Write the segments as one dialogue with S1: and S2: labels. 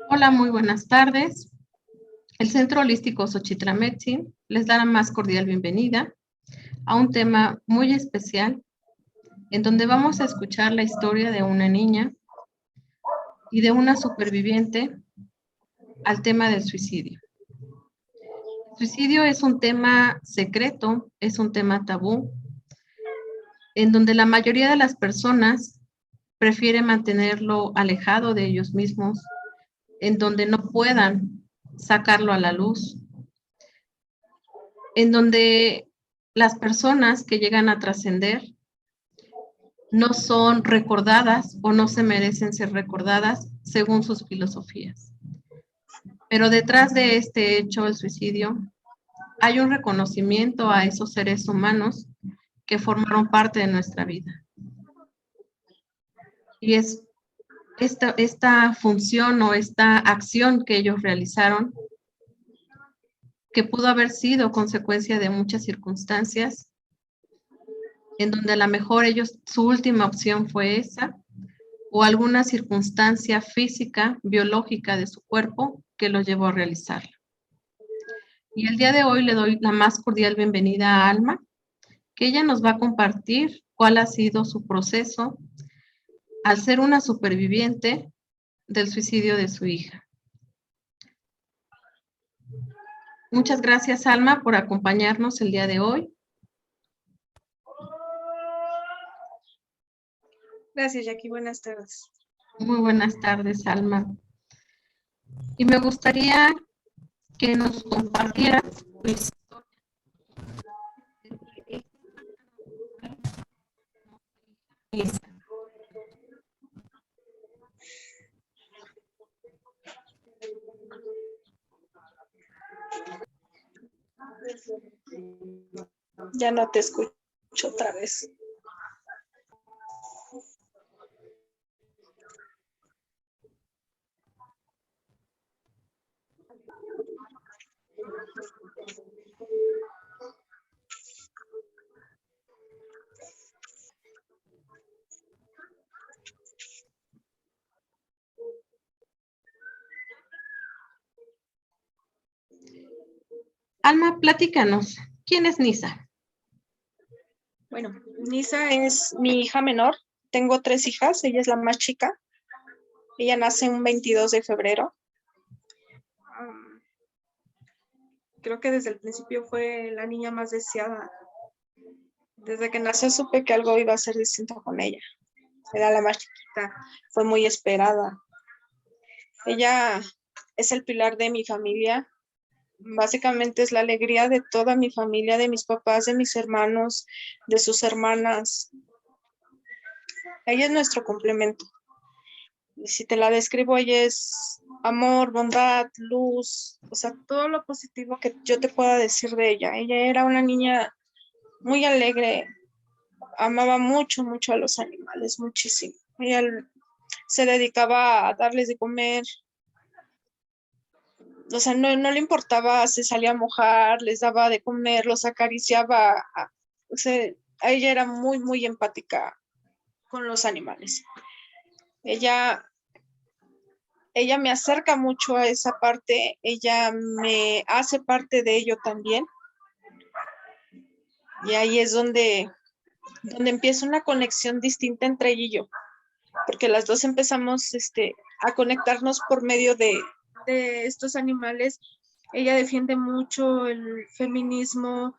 S1: Hola, muy buenas tardes. El Centro Holístico Xochitlametzin les da la más cordial bienvenida a un tema muy especial en donde vamos a escuchar la historia de una niña y de una superviviente al tema del suicidio. El suicidio es un tema secreto, es un tema tabú, en donde la mayoría de las personas prefiere mantenerlo alejado de ellos mismos, en donde no puedan sacarlo a la luz, en donde las personas que llegan a trascender no son recordadas o no se merecen ser recordadas según sus filosofías. Pero detrás de este hecho, el suicidio, hay un reconocimiento a esos seres humanos que formaron parte de nuestra vida. Y es esta función o esta acción que ellos realizaron, que pudo haber sido consecuencia de muchas circunstancias, en donde a lo mejor ellos, su última opción fue esa, o alguna circunstancia física, biológica de su cuerpo que lo llevó a realizarlo. Y el día de hoy le doy la más cordial bienvenida a Alma, que ella nos va a compartir cuál ha sido su proceso al ser una superviviente del suicidio de su hija. Muchas gracias, Alma, por acompañarnos el día de hoy.
S2: Gracias, Jackie. Buenas tardes.
S1: Muy buenas tardes, Alma. Y me gustaría que nos compartieras tu historia.
S2: Ya no te escucho otra vez.
S1: Alma, platícanos, ¿quién es Nisa?
S2: Bueno, Nisa es mi hija menor. Tengo 3 hijas, ella es la más chica. Ella nace un 22 de febrero. Creo que desde el principio fue la niña más deseada. Desde que nació supe que algo iba a ser distinto con ella. Era la más chiquita, fue muy esperada. Ella es el pilar de mi familia. Básicamente es la alegría de toda mi familia, de mis papás, de mis hermanos, de sus hermanas. Ella es nuestro complemento. Y si te la describo, ella es amor, bondad, luz, o sea, todo lo positivo que yo te pueda decir de ella. Ella era una niña muy alegre, amaba mucho, mucho a los animales, muchísimo. Ella se dedicaba a darles de comer. O sea, no le importaba, se salía a mojar, les daba de comer, los acariciaba. O sea, ella era muy, muy empática con los animales. Ella me acerca mucho a esa parte, ella me hace parte de ello también. Y ahí es donde empieza una conexión distinta entre ella y yo, porque las dos empezamos a conectarnos por medio de estos animales. Ella defiende mucho el feminismo,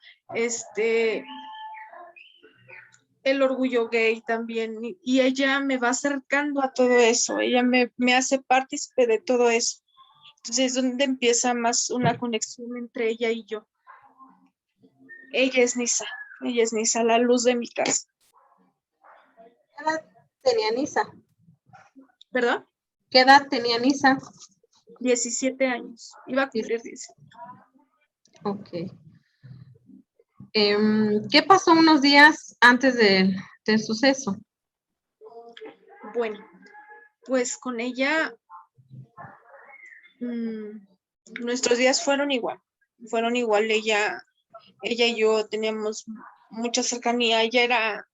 S2: el orgullo gay también, y ella me va acercando a todo eso, ella me hace partícipe de todo eso. Entonces es donde empieza más una conexión entre ella y yo. Ella es Nisa, la luz de mi casa.
S1: ¿Qué edad tenía Nisa?
S2: ¿Perdón?
S1: ¿Qué edad tenía Nisa?
S2: 17 años, iba a cumplir 17.
S1: Ok. ¿Qué pasó unos días antes del suceso?
S2: Bueno, pues con ella nuestros días fueron igual. Ella y yo teníamos mucha cercanía. Ella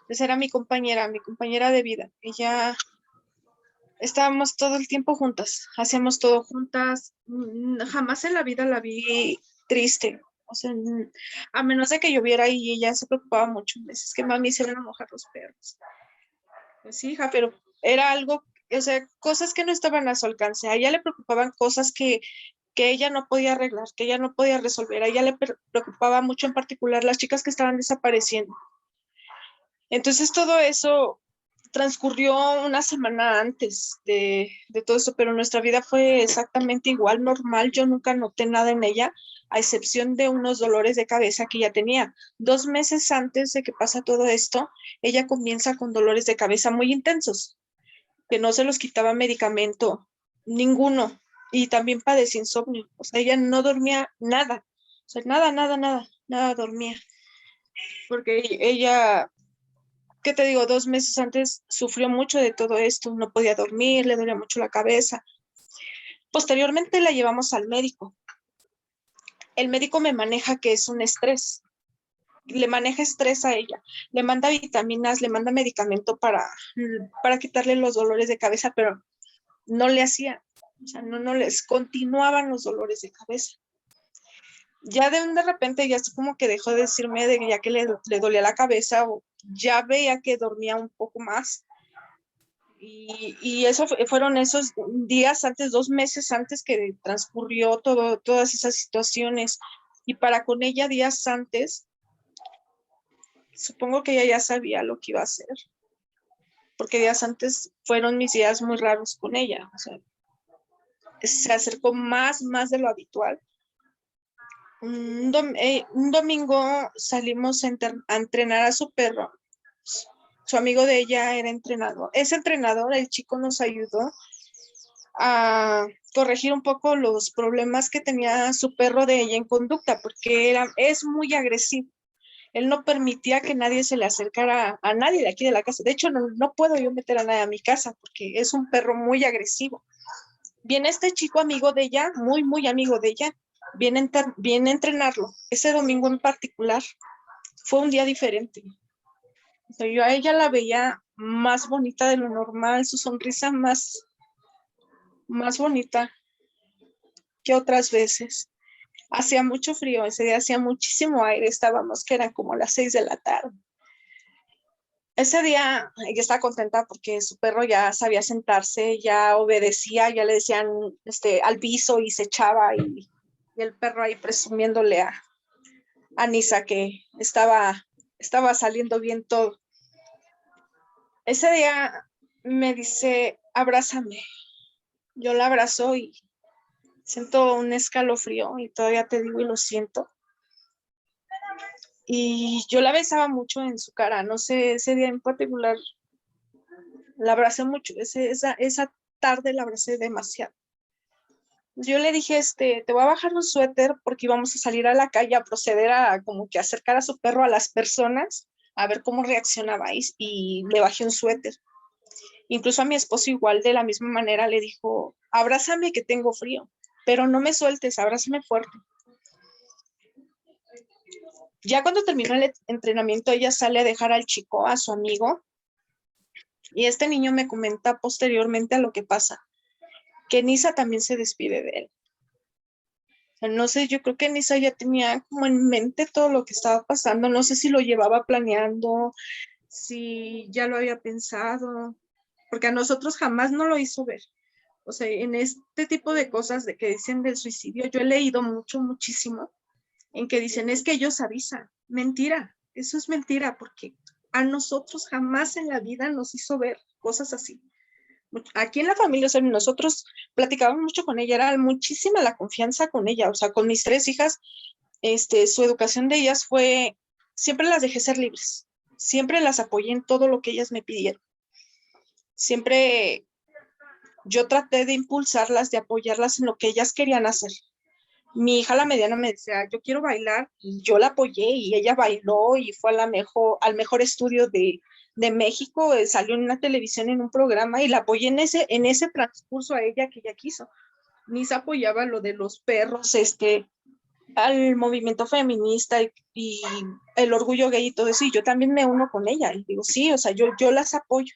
S2: era mi compañera de vida. Ella estábamos todo el tiempo juntas, hacíamos todo juntas. Jamás en la vida la vi triste. O sea, a menos de que lloviera y ella se preocupaba mucho. Es que mami se van a mojar los perros. Pues sí, hija, pero era algo, o sea, cosas que no estaban a su alcance. A ella le preocupaban cosas que ella no podía arreglar, que ella no podía resolver. A ella le preocupaba mucho en particular las chicas que estaban desapareciendo. Entonces todo eso transcurrió una semana antes de todo eso, pero nuestra vida fue exactamente igual, normal. Yo nunca noté nada en ella, a excepción de unos dolores de cabeza que ella tenía. 2 meses antes de que pasa todo esto, ella comienza con dolores de cabeza muy intensos, que no se los quitaba medicamento, ninguno, y también padecía insomnio. O sea, ella no dormía nada, o sea, nada, nada, nada, nada dormía, porque ella, ¿qué te digo? 2 meses antes sufrió mucho de todo esto, no podía dormir, le dolía mucho la cabeza. Posteriormente la llevamos al médico. El médico me maneja que es un estrés, le maneja estrés a ella, le manda vitaminas, le manda medicamento para quitarle los dolores de cabeza, pero no le hacía, o sea, no les continuaban los dolores de cabeza. Ya de repente ya así como que dejó de decirme de ya que le dolía la cabeza o ya veía que dormía un poco más. Y eso fueron esos días antes, 2 meses antes que transcurrió todas esas situaciones. Y para con ella días antes, supongo que ella ya sabía lo que iba a hacer, porque días antes fueron mis días muy raros con ella. O sea, se acercó más de lo habitual. Un domingo salimos a entrenar a su perro. Su amigo de ella era entrenador. Ese entrenador, el chico nos ayudó a corregir un poco los problemas que tenía su perro de ella en conducta, porque es muy agresivo. Él no permitía que nadie se le acercara a nadie de aquí de la casa. De hecho, no puedo yo meter a nadie a mi casa porque es un perro muy agresivo. Viene este chico amigo de ella, muy amigo de ella, viene a entrenarlo. Ese domingo en particular fue un día diferente. O sea, yo a ella la veía más bonita de lo normal, su sonrisa más bonita que otras veces. Hacía mucho frío, ese día hacía muchísimo aire, estábamos que eran como las 6 de la tarde. Ese día ella estaba contenta porque su perro ya sabía sentarse, ya obedecía, ya le decían al piso y se echaba y el perro ahí presumiéndole a Nisa que estaba saliendo bien todo. Ese día me dice, abrázame. Yo la abrazo y siento un escalofrío y todavía te digo y lo siento. Y yo la besaba mucho en su cara, no sé, ese día en particular la abracé mucho, esa tarde la abracé demasiado. Yo le dije, te voy a bajar un suéter porque íbamos a salir a la calle a proceder a como que acercar a su perro a las personas, a ver cómo reaccionabais, y le bajé un suéter. Incluso a mi esposo igual de la misma manera le dijo, abrázame que tengo frío, pero no me sueltes, abrázame fuerte. Ya cuando terminó el entrenamiento, ella sale a dejar al chico, a su amigo, y este niño me comenta posteriormente a lo que pasa, que Nisa también se despide de él. O sea, no sé, yo creo que Nisa ya tenía como en mente todo lo que estaba pasando, no sé si lo llevaba planeando, si ya lo había pensado, porque a nosotros jamás no lo hizo ver. O sea, en este tipo de cosas de que dicen del suicidio, yo he leído muchísimo, en que dicen, es que ellos avisan. Mentira, eso es mentira, porque a nosotros jamás en la vida nos hizo ver cosas así. Aquí en la familia, o sea, nosotros platicábamos mucho con ella, era muchísima la confianza con ella, o sea, con mis 3 hijas, su educación de ellas fue, siempre las dejé ser libres, siempre las apoyé en todo lo que ellas me pidieron. Siempre yo traté de impulsarlas, de apoyarlas en lo que ellas querían hacer. Mi hija la mediana me decía, yo quiero bailar, y yo la apoyé y ella bailó y fue al mejor estudio de México, salió en una televisión en un programa y la apoyé en ese transcurso a ella que ella quiso. Nisa apoyaba lo de los perros, al movimiento feminista y el orgullo gay y todo eso, y yo también me uno con ella y digo, sí, o sea, yo las apoyo.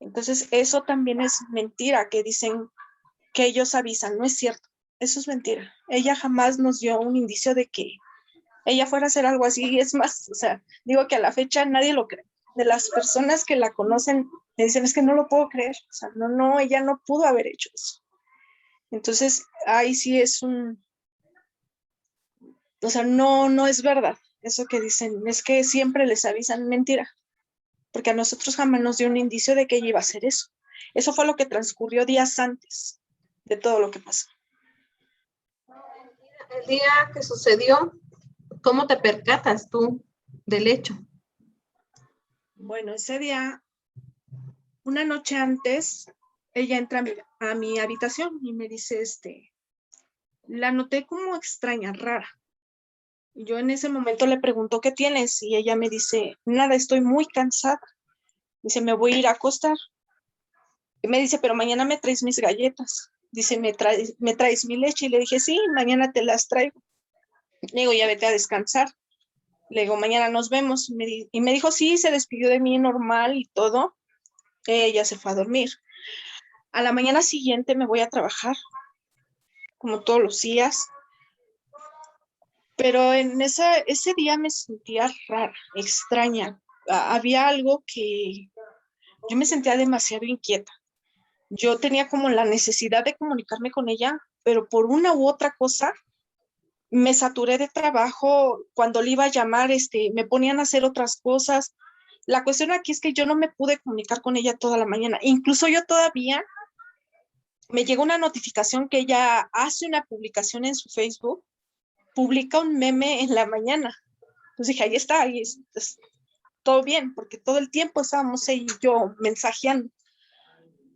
S2: Entonces, eso también es mentira, que dicen que ellos avisan, no es cierto, eso es mentira. Ella jamás nos dio un indicio de que ella fuera a hacer algo así, y es más, o sea, digo que a la fecha nadie lo cree. De las personas que la conocen, me dicen, es que no lo puedo creer, o sea, no, ella no pudo haber hecho eso. Entonces, ahí sí es o sea, no es verdad. Eso que dicen, es que siempre les avisan, mentira, porque a nosotros jamás nos dio un indicio de que ella iba a hacer eso. Eso fue lo que transcurrió días antes de todo lo que pasó.
S1: El día que sucedió, ¿cómo te percatas tú del hecho?
S2: Bueno, ese día, una noche antes, ella entra a mi habitación y me dice, la noté como extraña, rara. Yo en ese momento le pregunto, ¿qué tienes? Y ella me dice, nada, estoy muy cansada. Dice, me voy a ir a acostar. Y me dice, pero mañana me traes mis galletas. Dice, ¿me traes mi leche? Y le dije, sí, mañana te las traigo. Le digo, ya vete a descansar. Le digo, mañana nos vemos. Y me dijo, sí, se despidió de mí normal y todo. Ella se fue a dormir. A la mañana siguiente me voy a trabajar, como todos los días. Pero en ese día me sentía rara, extraña. Había algo que yo me sentía demasiado inquieta. Yo tenía como la necesidad de comunicarme con ella, pero por una u otra cosa me saturé de trabajo. Cuando le iba a llamar, me ponían a hacer otras cosas. La cuestión aquí es que yo no me pude comunicar con ella toda la mañana. Incluso yo todavía me llegó una notificación que ella hace una publicación en su Facebook, publica un meme en la mañana. Entonces dije, ahí está, ahí es todo bien, porque todo el tiempo estábamos ella y yo mensajeando.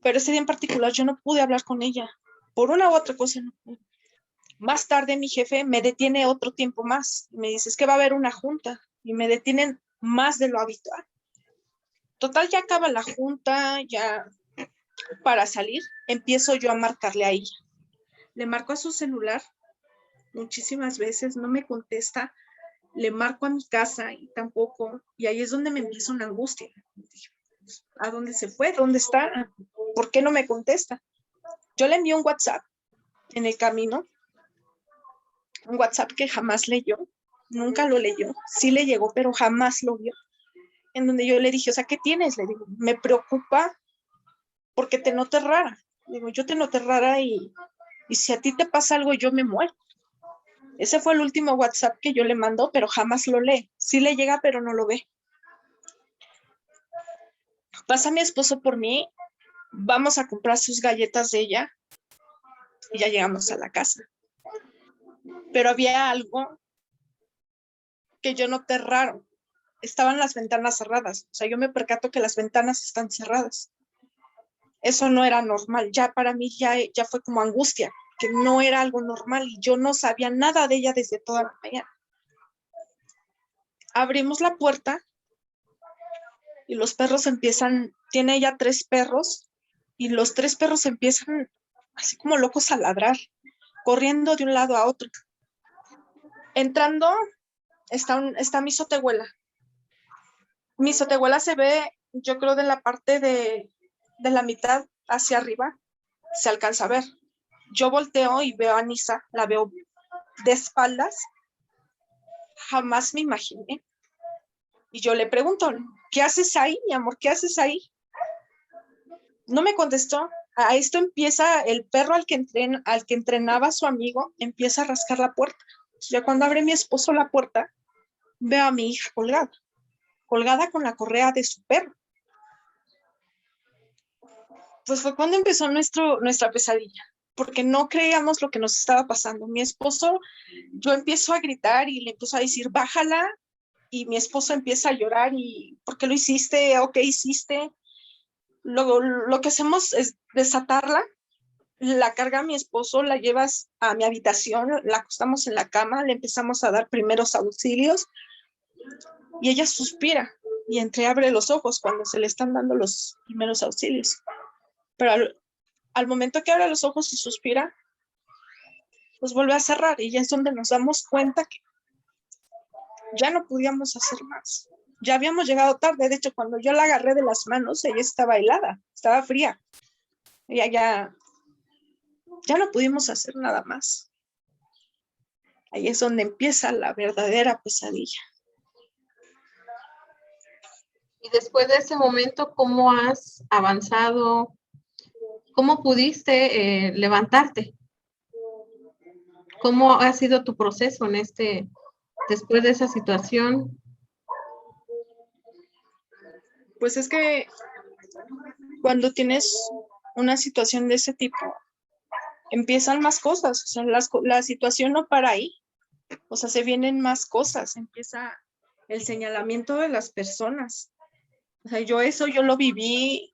S2: Pero ese día en particular yo no pude hablar con ella. Por una u otra cosa no pude. Más tarde mi jefe me detiene otro tiempo más. Me dice, es que va a haber una junta y me detienen más de lo habitual. Total, ya acaba la junta, ya para salir, empiezo yo a marcarle a ella. Le marco a su celular muchísimas veces, no me contesta. Le marco a mi casa y tampoco. Y ahí es donde me empieza una angustia. ¿A dónde se fue? ¿Dónde está? ¿Por qué no me contesta? Yo le envío un WhatsApp en el camino, un WhatsApp que jamás leyó, nunca lo leyó, sí le llegó, pero jamás lo vio, en donde yo le dije, o sea, ¿qué tienes? Le digo, me preocupa porque te noté rara. Le digo, yo te noté rara y si a ti te pasa algo, yo me muero. Ese fue el último WhatsApp que yo le mando, pero jamás lo lee. Sí le llega, pero no lo ve. Pasa mi esposo por mí, vamos a comprar sus galletas de ella y ya llegamos a la casa. Pero había algo que yo noté raro. Estaban las ventanas cerradas. O sea, yo me percato que las ventanas están cerradas. Eso no era normal. Ya para mí ya fue como angustia, que no era algo normal y yo no sabía nada de ella desde toda la mañana. Abrimos la puerta y los perros empiezan, tiene ella 3 perros y los 3 perros empiezan así como locos a ladrar, corriendo de un lado a otro. Entrando está mi sotehuela. Mi sotehuela se ve, yo creo, de la parte de la mitad hacia arriba, se alcanza a ver. Yo volteo y veo a Nisa, la veo de espaldas. Jamás me imaginé. Y yo le pregunto, ¿qué haces ahí, mi amor? ¿Qué haces ahí? No me contestó. A esto empieza el perro al que entrenaba a su amigo, empieza a rascar la puerta. Ya cuando abre mi esposo la puerta, veo a mi hija colgada con la correa de su perro. Pues fue cuando empezó nuestra pesadilla, porque no creíamos lo que nos estaba pasando. Mi esposo, yo empiezo a gritar y le empiezo a decir, bájala, y mi esposo empieza a llorar y, ¿por qué lo hiciste? ¿O qué hiciste? Lo que hacemos es desatarla, la carga a mi esposo, la llevas a mi habitación, la acostamos en la cama, le empezamos a dar primeros auxilios y ella suspira y entreabre los ojos cuando se le están dando los primeros auxilios. Pero al momento que abre los ojos y suspira, pues vuelve a cerrar y ya es donde nos damos cuenta que ya no podíamos hacer más. ya habíamos llegado tarde. De hecho, cuando yo la agarré de las manos, ella estaba helada, estaba fría. Ella ya no pudimos hacer nada más. Ahí es donde empieza la verdadera pesadilla.
S1: Y después de ese momento, ¿cómo has avanzado? ¿Cómo pudiste levantarte? ¿Cómo ha sido tu proceso después de esa situación?
S2: Pues es que cuando tienes una situación de ese tipo, empiezan más cosas. O sea, la situación no para ahí. O sea, se vienen más cosas. Empieza el señalamiento de las personas. O sea, yo lo viví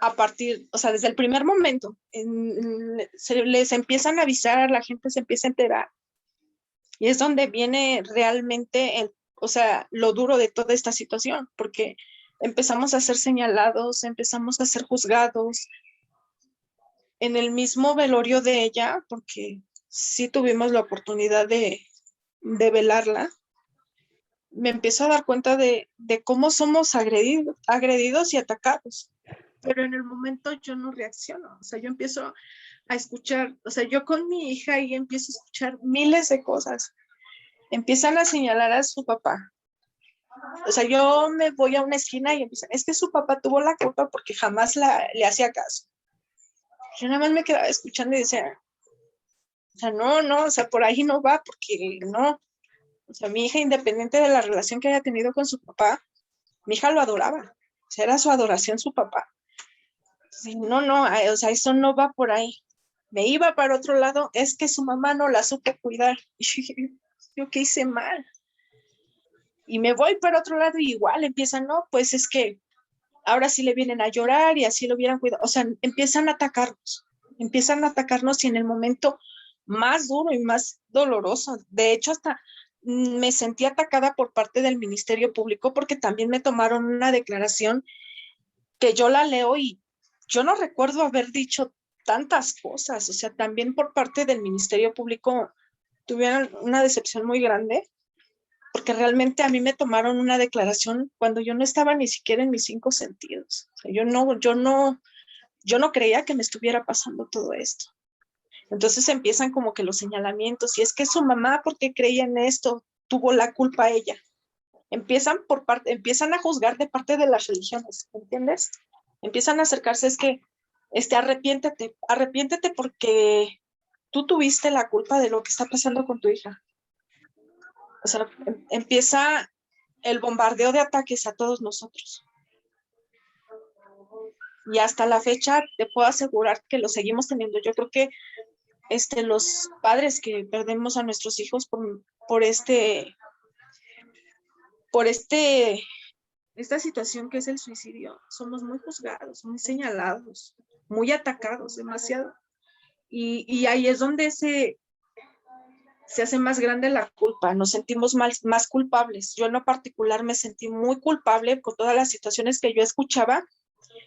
S2: a partir, o sea, desde el primer momento. Se les empiezan a avisar, la gente se empieza a enterar. Y es donde viene realmente o sea, lo duro de toda esta situación, porque empezamos a ser señalados, empezamos a ser juzgados. En el mismo velorio de ella, porque sí tuvimos la oportunidad de velarla, me empiezo a dar cuenta de cómo somos agredidos y atacados. Pero en el momento yo no reacciono. O sea, yo empiezo a escuchar, o sea, yo con mi hija ahí empiezo a escuchar miles de cosas. Empiezan a señalar a su papá. O sea, yo me voy a una esquina y empiezan, es que su papá tuvo la culpa porque jamás le hacía caso. Yo nada más me quedaba escuchando y decía, o sea, no, o sea, por ahí no va, porque no. O sea, mi hija, independiente de la relación que haya tenido con su papá, mi hija lo adoraba. O sea, era su adoración su papá. Sí, no, o sea, eso no va por ahí. Me iba para otro lado, es que su mamá no la supo cuidar. Yo qué hice mal. Y me voy para otro lado y igual empiezan, no, pues es que ahora sí le vienen a llorar y así lo hubieran cuidado. O sea, empiezan a atacarnos y en el momento más duro y más doloroso. De hecho, hasta me sentí atacada por parte del Ministerio Público porque también me tomaron una declaración que yo la leo y yo no recuerdo haber dicho tantas cosas. O sea, también por parte del Ministerio Público tuvieron una decepción muy grande porque realmente a mí me tomaron una declaración cuando yo no estaba ni siquiera en mis 5 sentidos. O sea, yo no creía que me estuviera pasando todo esto. Entonces empiezan como que los señalamientos, y es que su mamá, porque creía en esto, tuvo la culpa ella. Empiezan a juzgar de parte de las religiones, ¿entiendes? Empiezan a acercarse, es que, arrepiéntete porque tú tuviste la culpa de lo que está pasando con tu hija. O sea, empieza el bombardeo de ataques a todos nosotros. Y hasta la fecha te puedo asegurar que lo seguimos teniendo. Yo creo que los padres que perdemos a nuestros hijos por esta situación que es el suicidio, somos muy juzgados, muy señalados, muy atacados, demasiado. Y ahí es donde se hace más grande la culpa, nos sentimos más culpables. Yo en lo particular me sentí muy culpable con todas las situaciones que yo escuchaba,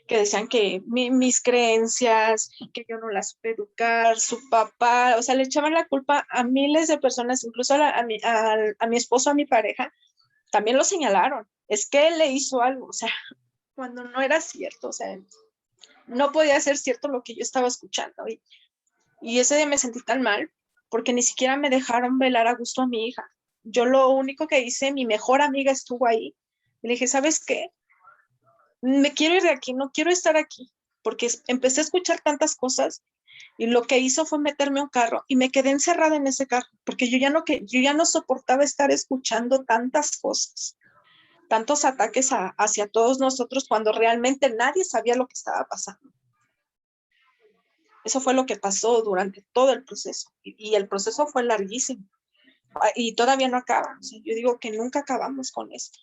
S2: que decían que mis creencias, que yo no las supe educar, su papá, o sea, le echaban la culpa a miles de personas, incluso a mi esposo, a mi pareja, también lo señalaron. Es que él le hizo algo, o sea, cuando no era cierto, o sea, no podía ser cierto lo que yo estaba escuchando. Y ese día me sentí tan mal porque ni siquiera me dejaron velar a gusto a mi hija. Yo lo único que hice, mi mejor amiga estuvo ahí. Y le dije, ¿sabes qué? Me quiero ir de aquí, no quiero estar aquí, porque empecé a escuchar tantas cosas y lo que hizo fue meterme a un carro y me quedé encerrada en ese carro, porque yo ya no soportaba estar escuchando tantas cosas, tantos ataques hacia todos nosotros cuando realmente nadie sabía lo que estaba pasando. Eso fue lo que pasó durante todo el proceso y el proceso fue larguísimo y todavía no acaba. O sea, yo digo que nunca acabamos con esto.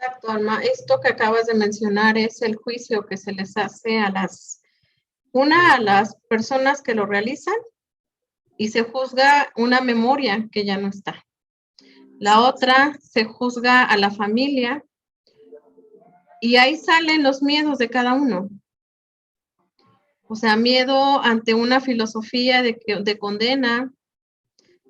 S1: Exacto, Alma. Esto que acabas de mencionar es el juicio que se les hace a las personas que lo realizan y se juzga una memoria que ya no está. La otra se juzga a la familia y ahí salen los miedos de cada uno. O sea, miedo ante una filosofía de condena,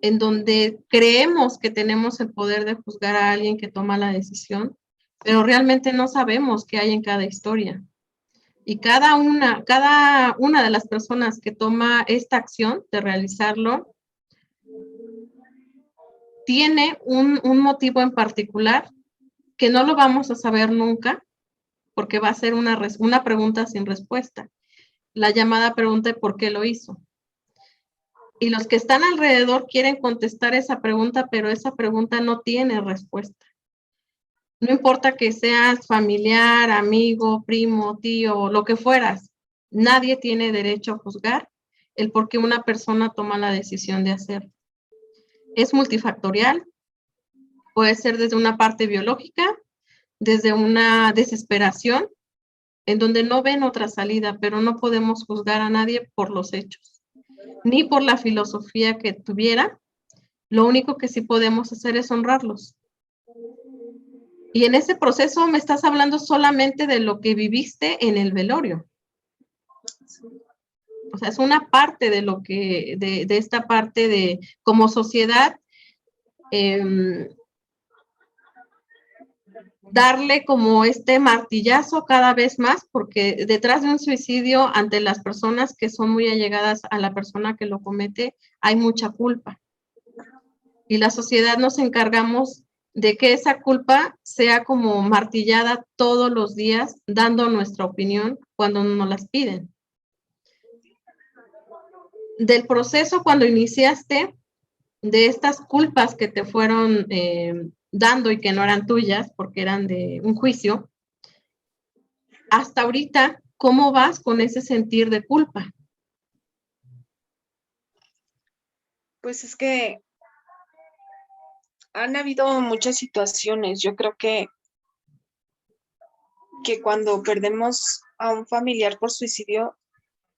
S1: en donde creemos que tenemos el poder de juzgar a alguien que toma la decisión, pero realmente no sabemos qué hay en cada historia. Y cada una de las personas que toma esta acción de realizarlo tiene un motivo en particular que no lo vamos a saber nunca, porque va a ser una pregunta sin respuesta. La llamada pregunta de por qué lo hizo. Y los que están alrededor quieren contestar esa pregunta, pero esa pregunta no tiene respuesta. No importa que seas familiar, amigo, primo, tío, lo que fueras, nadie tiene derecho a juzgar el por qué una persona toma la decisión de hacer. Es multifactorial, puede ser desde una parte biológica, desde una desesperación, en donde no ven otra salida, pero no podemos juzgar a nadie por los hechos, ni por la filosofía que tuviera. Lo único que sí podemos hacer es honrarlos. Y en ese proceso me estás hablando solamente de lo que viviste en el velorio. O sea, es una parte de lo que, de esta parte de, como sociedad, darle como este martillazo cada vez más, porque detrás de un suicidio, ante las personas que son muy allegadas a la persona que lo comete, hay mucha culpa. Y la sociedad nos encargamos de que esa culpa sea como martillada todos los días, dando nuestra opinión cuando nos las piden. Del proceso cuando iniciaste, de estas culpas que te fueron dando y que no eran tuyas, porque eran de un juicio, hasta ahorita, ¿cómo vas con ese sentir de culpa?
S2: Pues es que han habido muchas situaciones. Yo creo que cuando perdemos a un familiar por suicidio,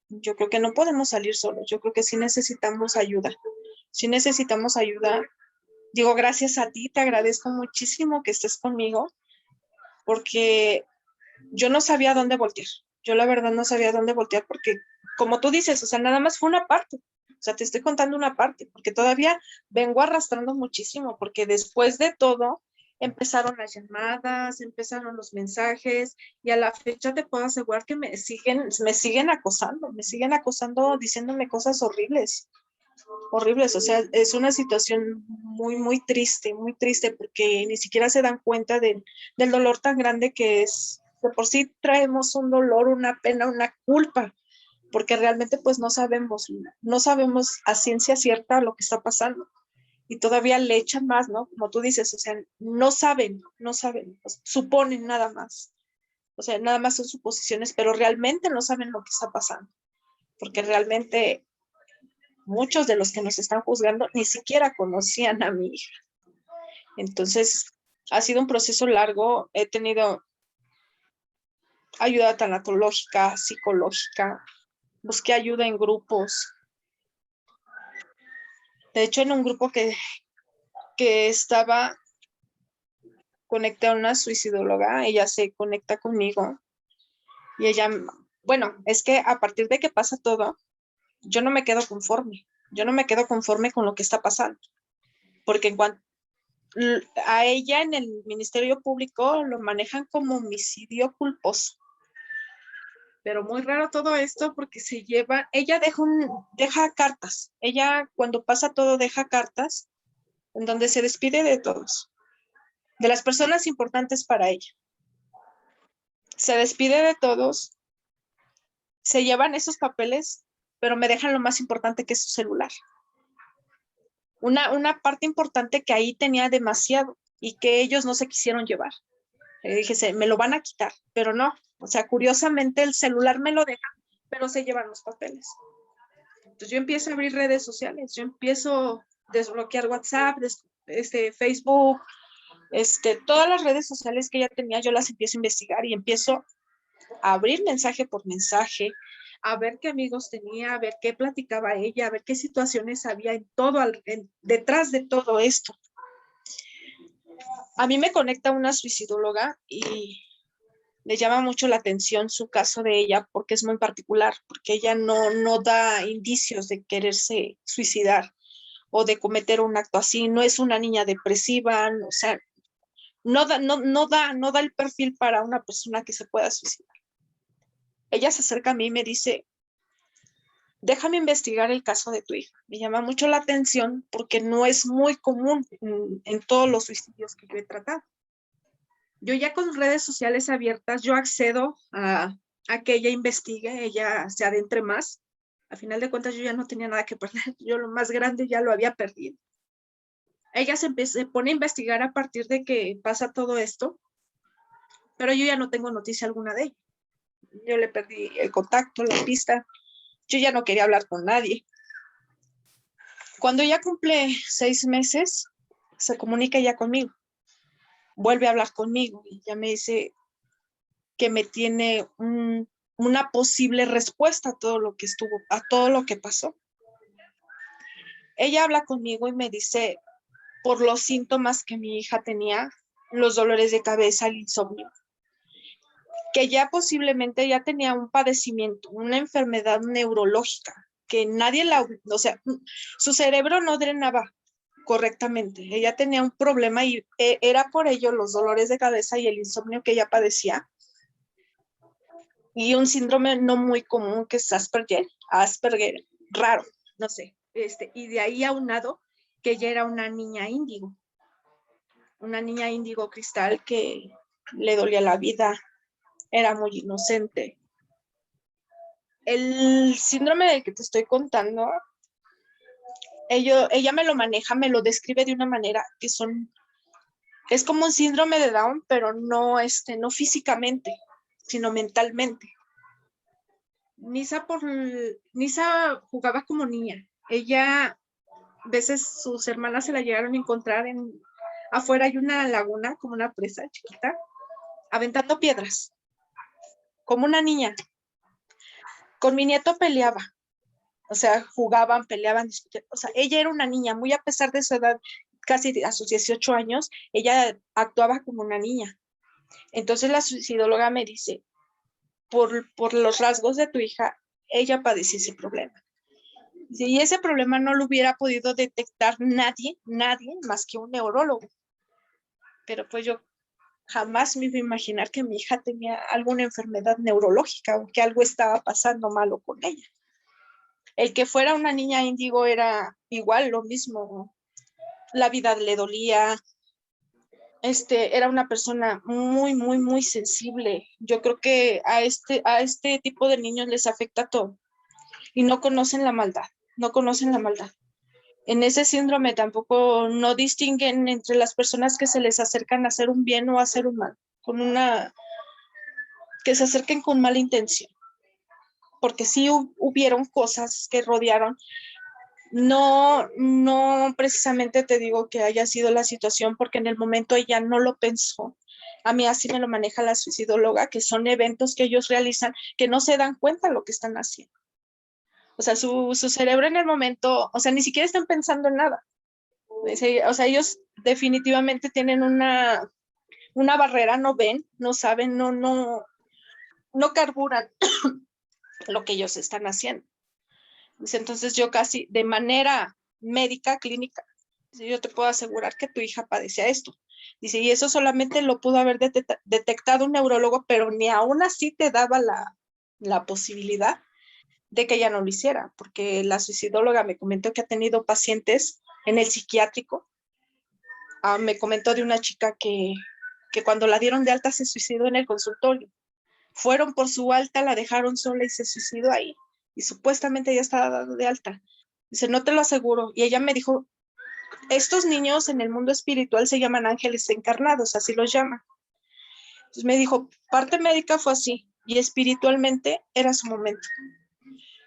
S2: yo creo que no podemos salir solos. Yo creo que sí necesitamos ayuda. Sí necesitamos ayuda. Digo, gracias a ti, te agradezco muchísimo que estés conmigo, porque yo no sabía dónde voltear. Yo la verdad no sabía dónde voltear porque, como tú dices, o sea, nada más fue una parte. O sea, te estoy contando una parte, porque todavía vengo arrastrando muchísimo, porque después de todo empezaron las llamadas, empezaron los mensajes, y a la fecha te puedo asegurar que me siguen acosando diciéndome cosas horribles, horribles. O sea, es una situación muy, muy triste, porque ni siquiera se dan cuenta del dolor tan grande que es. De por sí traemos un dolor, una pena, una culpa, porque realmente pues no sabemos a ciencia cierta lo que está pasando. Y todavía le echan más, ¿no? Como tú dices, o sea, no saben, suponen nada más. O sea, nada más son suposiciones, pero realmente no saben lo que está pasando, porque realmente muchos de los que nos están juzgando ni siquiera conocían a mi hija. Entonces, ha sido un proceso largo. He tenido ayuda tanatológica, psicológica, busqué ayuda en grupos. De hecho, en un grupo que estaba, conecté a una suicidóloga, ella se conecta conmigo y ella, bueno, es que a partir de que pasa todo, yo no me quedo conforme. Yo no me quedo conforme con lo que está pasando, porque en cuanto a ella en el Ministerio Público lo manejan como homicidio culposo. Pero muy raro todo esto porque ella deja cartas. Ella cuando pasa todo deja cartas en donde se despide de todos, de las personas importantes para ella. Se despide de todos, se llevan esos papeles, pero me dejan lo más importante, que es su celular. Una parte importante que ahí tenía demasiado y que ellos no se quisieron llevar. Le dije, me lo van a quitar, pero no. O sea, curiosamente el celular me lo deja, pero se llevan los papeles. Entonces yo empiezo a abrir redes sociales, yo empiezo a desbloquear WhatsApp, Facebook, todas las redes sociales que ella tenía, yo las empiezo a investigar y empiezo a abrir mensaje por mensaje, a ver qué amigos tenía, a ver qué platicaba ella, a ver qué situaciones había detrás de todo esto. A mí me conecta una suicidóloga y le llama mucho la atención su caso de ella porque es muy particular, porque ella no da indicios de quererse suicidar. o de cometer un acto así, no es una niña depresiva, o sea, no da el perfil para una persona que se pueda suicidar. Ella se acerca a mí y me dice, déjame investigar el caso de tu hija. Me llama mucho la atención porque no es muy común en todos los suicidios que yo he tratado. Yo ya con redes sociales abiertas, yo accedo a que ella investigue, ella se adentre más. A final de cuentas, yo ya no tenía nada que perder. Yo lo más grande ya lo había perdido. Ella se pone a investigar a partir de que pasa todo esto, pero yo ya no tengo noticia alguna de ella. Yo le perdí el contacto, la pista. Yo ya no quería hablar con nadie. Cuando ella cumple 6 meses, se comunica ya conmigo. Vuelve a hablar conmigo y ya me dice que me tiene una posible respuesta a todo lo que pasó. Ella habla conmigo y me dice, por los síntomas que mi hija tenía, los dolores de cabeza, el insomnio, que ya posiblemente ya tenía un padecimiento, una enfermedad neurológica, que o sea, su cerebro no drenaba correctamente. Ella tenía un problema y era por ello los dolores de cabeza y el insomnio que ella padecía. Y un síndrome no muy común que es Asperger, raro, no sé. Y de ahí aunado que ella era una niña índigo cristal que le dolía la vida, era muy inocente. El síndrome del que te estoy contando, ella me lo maneja, me lo describe de una manera que es como un síndrome de Down, pero no físicamente, sino mentalmente. Nisa jugaba como niña. Ella, a veces sus hermanas se la llegaron a encontrar afuera hay una laguna, como una presa chiquita, aventando piedras, como una niña. Con mi nieto peleaba, o sea, jugaban, peleaban, o sea, ella era una niña, muy a pesar de su edad, casi a sus 18 años, ella actuaba como una niña. Entonces la suicidóloga me dice, por los rasgos de tu hija, ella padecía ese problema. Y ese problema no lo hubiera podido detectar nadie más que un neurólogo. Pero pues yo jamás me iba a imaginar que mi hija tenía alguna enfermedad neurológica o que algo estaba pasando malo con ella. El que fuera una niña índigo era igual, lo mismo. La vida le dolía. Era una persona muy, muy, muy sensible. Yo creo que a este tipo de niños les afecta todo y no conocen la maldad. En ese síndrome tampoco no distinguen entre las personas que se les acercan a hacer un bien o a hacer un mal, que se acerquen con mala intención, porque sí hubieron cosas que rodearon. No precisamente te digo que haya sido la situación, porque en el momento ella no lo pensó. A mí así me lo maneja la suicidóloga, que son eventos que ellos realizan que no se dan cuenta de lo que están haciendo. O sea, su cerebro en el momento, o sea, ni siquiera están pensando en nada. O sea, ellos definitivamente tienen una barrera, no ven, no saben, no carburan lo que ellos están haciendo. Entonces yo casi de manera médica, clínica, yo te puedo asegurar que tu hija padecía esto. Dice, y eso solamente lo pudo haber detectado un neurólogo, pero ni aún así te daba la posibilidad de que ella no lo hiciera, porque la suicidóloga me comentó que ha tenido pacientes en el psiquiátrico. Me comentó de una chica que cuando la dieron de alta se suicidó en el consultorio. Fueron por su alta, la dejaron sola y se suicidó ahí. Y supuestamente ya estaba dado de alta. Dice, no te lo aseguro. Y ella me dijo, estos niños en el mundo espiritual se llaman ángeles encarnados, así los llaman. Entonces me dijo, parte médica fue así y espiritualmente era su momento.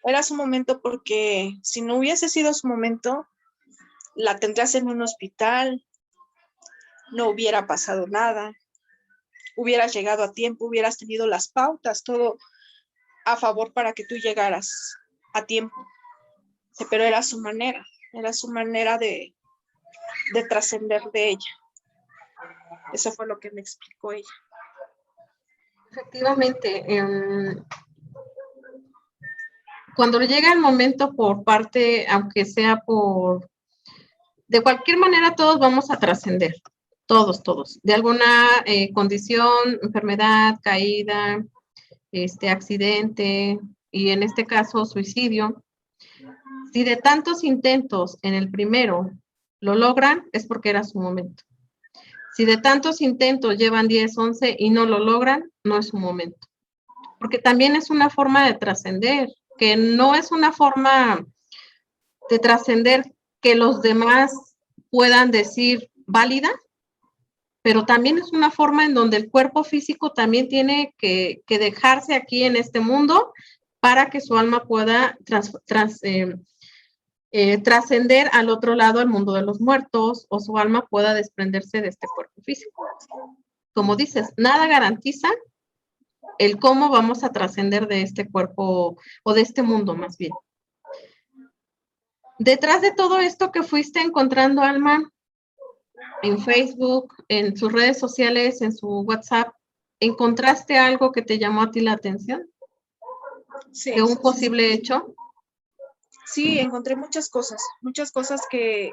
S2: Era su momento porque si no hubiese sido su momento, la tendrías en un hospital, no hubiera pasado nada, hubieras llegado a tiempo, hubieras tenido las pautas, todo a favor para que tú llegaras a tiempo. Pero era su manera de trascender de ella. Eso fue lo que me explicó ella.
S1: Efectivamente, cuando llega el momento por parte, aunque sea por De cualquier manera, todos vamos a trascender, todos, de alguna condición, enfermedad, caída, accidente, y en este caso, suicidio. Si de tantos intentos en el primero lo logran, es porque era su momento. Si de tantos intentos llevan 10, 11 y no lo logran, no es su momento. Porque también es una forma de trascender, que no es una forma de trascender que los demás puedan decir válida, pero también es una forma en donde el cuerpo físico también tiene que dejarse aquí en este mundo para que su alma pueda trascender al otro lado, al mundo de los muertos, o su alma pueda desprenderse de este cuerpo físico. Como dices, nada garantiza el cómo vamos a trascender de este cuerpo, o de este mundo más bien. Detrás de todo esto que fuiste encontrando, Alma, en Facebook, en sus redes sociales, en su WhatsApp, ¿encontraste algo que te llamó a ti la atención?
S2: Sí,
S1: ¿De un posible hecho?
S2: sí, encontré muchas cosas que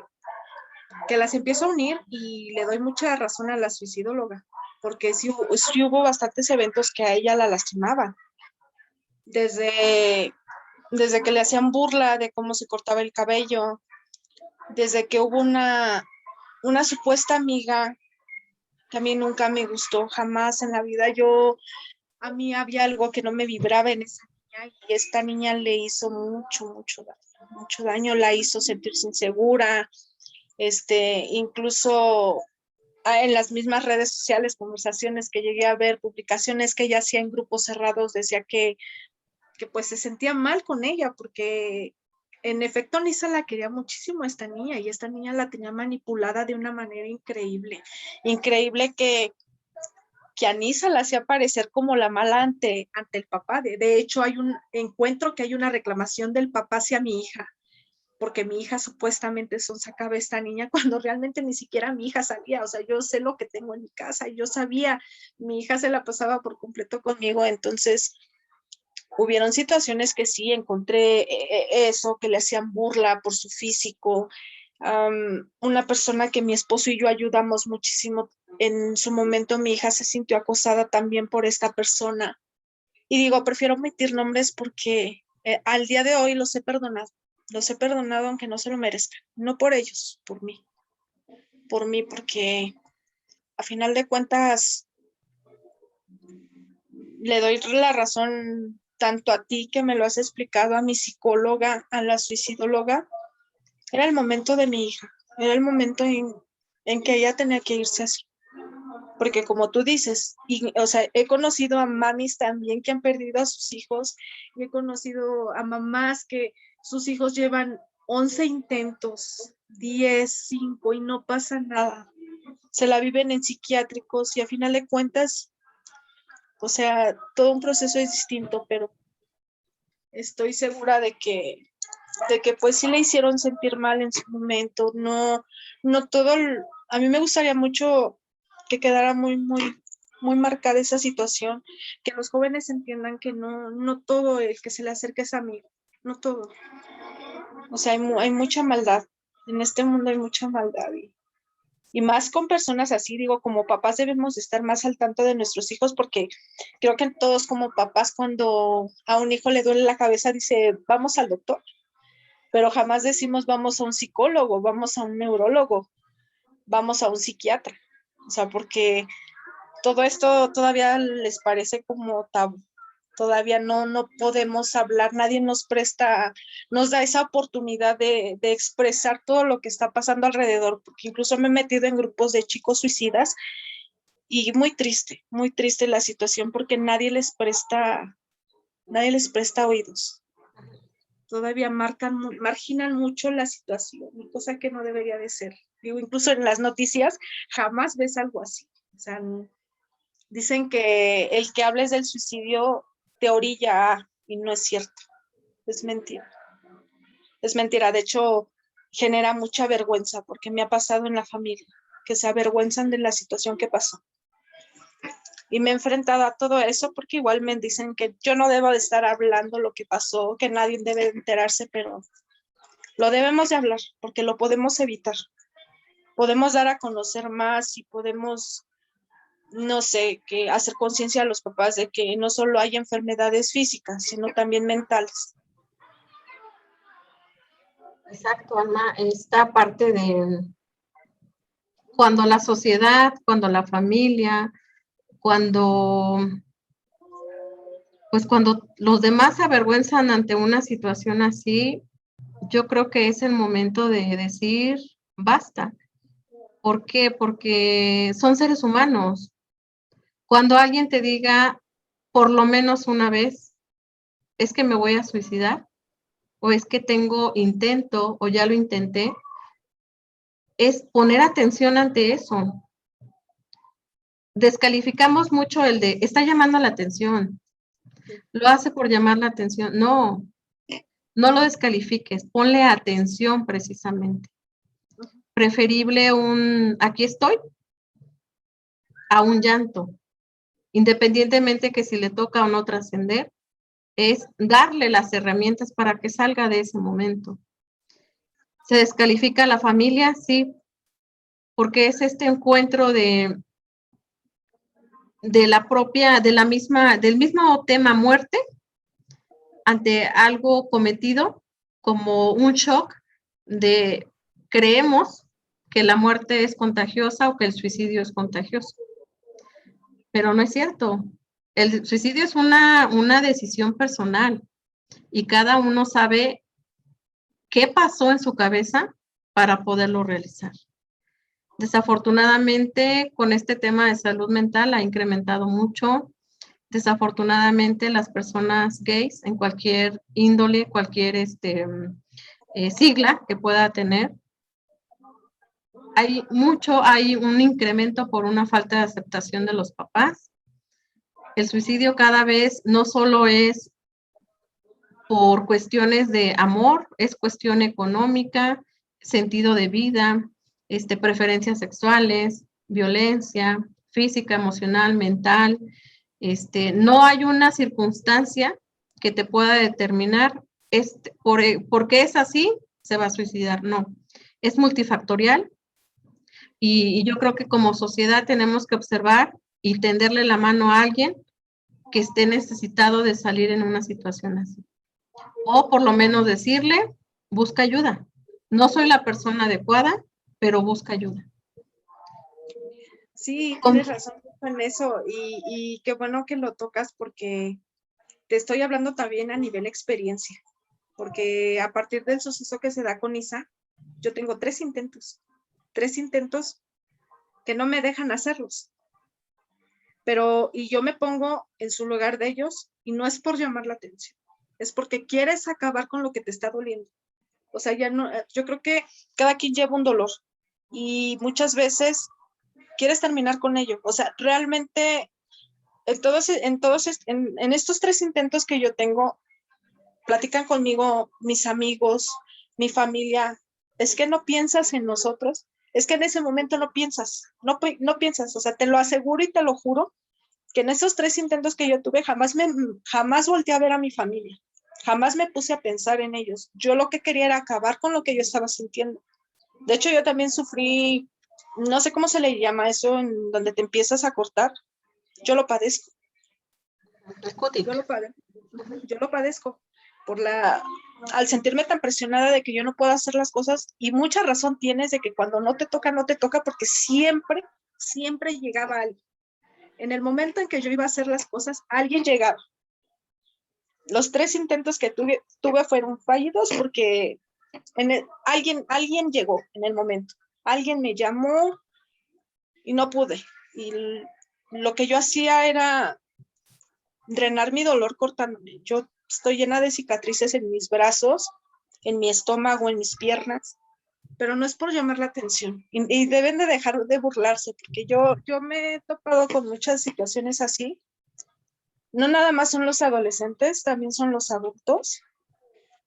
S2: las empiezo a unir y le doy mucha razón a la suicidóloga, porque sí hubo bastantes eventos que a ella la lastimaban. Desde que le hacían burla de cómo se cortaba el cabello, desde que hubo una supuesta amiga que a mí nunca me gustó, jamás en la vida. A mí había algo que no me vibraba en esa niña y esta niña le hizo mucho daño, la hizo sentirse insegura, incluso en las mismas redes sociales, conversaciones que llegué a ver, publicaciones que ella hacía en grupos cerrados, decía que pues se sentía mal con ella porque en efecto Nisa la quería muchísimo a esta niña y esta niña la tenía manipulada de una manera increíble que a Nisa la hacía parecer como la mala ante el papá. De hecho, encuentro que hay una reclamación del papá hacia mi hija, porque mi hija supuestamente sacaba a esta niña cuando realmente ni siquiera mi hija sabía. O sea, yo sé lo que tengo en mi casa y yo sabía, mi hija se la pasaba por completo conmigo. Entonces hubieron situaciones que sí encontré eso, que le hacían burla por su físico. Una persona que mi esposo y yo ayudamos muchísimo, en su momento mi hija se sintió acosada también por esta persona. Y digo, prefiero omitir nombres porque al día de hoy los he perdonado. Los he perdonado aunque no se lo merezcan. No por ellos, por mí. Por mí, porque a final de cuentas le doy la razón tanto a ti que me lo has explicado, a mi psicóloga, a la suicidóloga. Era el momento de mi hija. Era el momento en que ella tenía que irse así. Porque como tú dices, o sea, he conocido a mamis también que han perdido a sus hijos, he conocido a mamás que sus hijos llevan 11 intentos, 10, 5 y no pasa nada. Se la viven en psiquiátricos y a final de cuentas, o sea, todo un proceso es distinto, pero estoy segura de que pues sí le hicieron sentir mal en su momento. No todo, a mí me gustaría mucho que quedara muy marcada esa situación, que los jóvenes entiendan que no todo el que se le acerque es amigo, no todo. O sea, hay mucha maldad, en este mundo hay mucha maldad y más con personas así, digo, como papás debemos estar más al tanto de nuestros hijos porque creo que todos como papás cuando a un hijo le duele la cabeza dice, vamos al doctor, pero jamás decimos vamos a un psicólogo, vamos a un neurólogo, vamos a un psiquiatra, o sea, porque todo esto todavía les parece como tabú. Todavía no podemos hablar, nadie nos da esa oportunidad de expresar todo lo que está pasando alrededor, porque incluso me he metido en grupos de chicos suicidas y muy triste la situación porque nadie les presta oídos. Todavía marginan mucho la situación, cosa que no debería de ser. Digo, incluso en las noticias jamás ves algo así. O sea, dicen que el que hables del suicidio te orilla a, y no es cierto. Es mentira. Es mentira. De hecho, genera mucha vergüenza porque me ha pasado en la familia, que se avergüenzan de la situación que pasó. Y me he enfrentado a todo eso porque igual me dicen que yo no debo de estar hablando lo que pasó, que nadie debe de enterarse, pero lo debemos de hablar porque lo podemos evitar. podemos dar a conocer más y podemos, no sé, que hacer conciencia a los papás de que no solo hay enfermedades físicas, sino también mentales.
S1: Exacto, Alma, esta parte de cuando la sociedad, cuando la familia, cuando, pues cuando los demás se avergüenzan ante una situación así, yo creo que es el momento de decir basta. ¿Por qué? Porque son seres humanos. Cuando alguien te diga por lo menos una vez, es que me voy a suicidar, o es que tengo intento, o ya lo intenté, es poner atención ante eso. Descalificamos mucho el de, está llamando la atención, lo hace por llamar la atención. No, no lo descalifiques, ponle atención precisamente. Preferible un, aquí estoy, a un llanto. Independientemente que si le toca o no trascender, es darle las herramientas para que salga de ese momento. ¿Se descalifica a la familia? Sí, porque es este encuentro de la propia, de la misma, del mismo tema muerte ante algo cometido como un shock de creemos que la muerte es contagiosa o que el suicidio es contagioso, pero no es cierto. El suicidio es una decisión personal y cada uno sabe qué pasó en su cabeza para poderlo realizar. Desafortunadamente, con este tema de salud mental ha incrementado mucho. Desafortunadamente, las personas gays en cualquier índole, cualquier sigla que pueda tener, hay un incremento por una falta de aceptación de los papás. El suicidio cada vez no solo es por cuestiones de amor, es cuestión económica, sentido de vida, preferencias sexuales, violencia física, emocional, mental. No hay una circunstancia que te pueda determinar por qué es así, se va a suicidar. No, es multifactorial y yo creo que como sociedad tenemos que observar y tenderle la mano a alguien que esté necesitado de salir en una situación así. O por lo menos decirle, busca ayuda. No soy la persona adecuada, pero busca ayuda.
S2: Sí, tienes razón en eso y qué bueno que lo tocas porque te estoy hablando también a nivel experiencia, porque a partir del suceso que se da con Isa, yo tengo tres intentos que no me dejan hacerlos, y yo me pongo en su lugar de ellos y no es por llamar la atención, es porque quieres acabar con lo que te está doliendo. O sea, ya no, yo creo que cada quien lleva un dolor y muchas veces quieres terminar con ello. O sea, realmente en estos tres intentos que yo tengo, platican conmigo mis amigos, mi familia, es que no piensas en nosotros, es que en ese momento no piensas, no piensas, o sea, te lo aseguro y te lo juro, que en esos tres intentos que yo tuve jamás volteé a ver a mi familia, jamás me puse a pensar en ellos. Yo lo que quería era acabar con lo que yo estaba sintiendo. De hecho, yo también sufrí, no sé cómo se le llama eso, en donde te empiezas a cortar. Yo lo padezco. Yo lo padezco al sentirme tan presionada de que yo no puedo hacer las cosas, y mucha razón tienes de que cuando no te toca, no te toca, porque siempre llegaba alguien. En el momento en que yo iba a hacer las cosas, alguien llegaba. Los tres intentos que tuve fueron fallidos porque alguien llegó en el momento. Alguien me llamó y no pude. Y lo que yo hacía era drenar mi dolor cortándome. Yo estoy llena de cicatrices en mis brazos, en mi estómago, en mis piernas, pero no es por llamar la atención. Y deben de dejar de burlarse, porque yo me he topado con muchas situaciones así. No nada más son los adolescentes, también son los adultos.